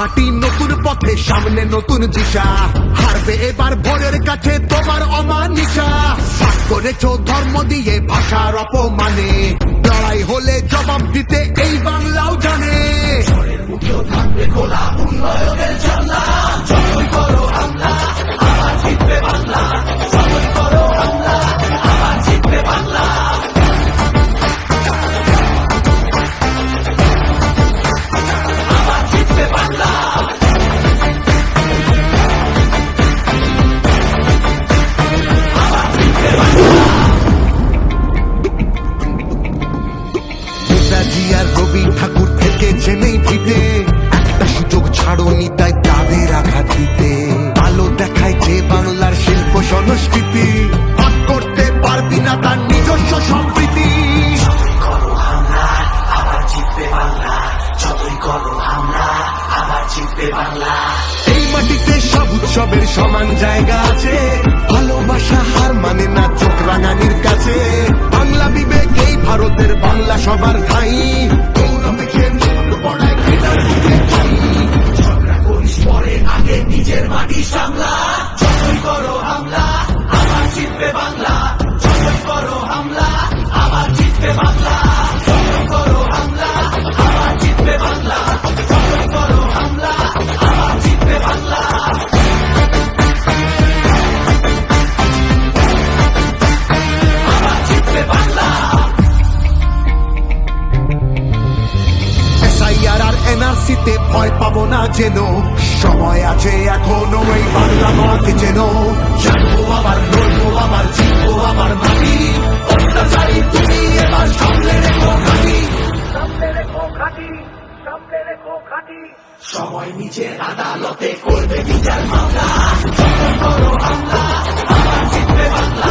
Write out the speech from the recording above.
হাঁটি নতুন পথে, সামনে নতুন দিশা। হারবে এবার ভোরের কাছে তোমার অমানিসা। ভাগ করেছো ধর্ম দিয়ে ভাষার অপমানে, লড়াই হলে জবাব দিতে এই বাংলাও জানে। থাকবে খোলা উন্নয়নের জানলা, যতই করো হামলা আবার জিতবে বাংলা, যতই করো হামলা আবার জিতবে বাংলা। আবার জিতবে বাংলা। আবার জিতবে বাংলা। নেতাজি আর রবি ঠাকুর থেকে জেনেই ফিরে, একটা সুযোগ ছাড়োনি তাই তাদের আঘাত দিতে। আলো দেখায় যে বাংলার শিল্প সংস্কৃতি, ভাগ করতে পারবি না তার নিজস্ব সম্প্রীতি। যতই করো হামলা আবার জিতবে বাংলা, যতই করো হামলা আবার জিতবে বাংলা। এই মাটিতে সব উৎসবের সমান জায়গা আছে, ভালোবাসা হার মানে না চোখ রাঙানির কাছে। বাংলা বিবেক এই ভারতের বাংলা সবার ঠাই, গৌরবে পড়ায় ঘৃণার বুকে ঠাই। ঝগড়া করিস পরে আগে নিজের মাটি সামলা, যতই করো হামলা আবার জিতবে বাংলা, যতই করো হামলা আবার জিতবে বাংলা, যতই করো হামলা আবার জিতবে বাংলা, যতই করো হামলা আবার জিতবে বাংলা। আবার জিতবে বাংলা। এসআইআর আর এনআরসিতে ভয় পাবো না যেন, সময় আছে এখনো এই বাংলা মাকে যেন। জানবো আবার লড়বো আবার জিতবো আবার মাটি, অত্যাচারী তুমি এবার সামলে রেখো ঘাটি, সামলে রেখো ঘাটি, সামলে রেখো ঘাটি। সময় নিজের আদালতে করবে বিচার মামলা, যতই করো হামলা আবার জিতবে বাংলা।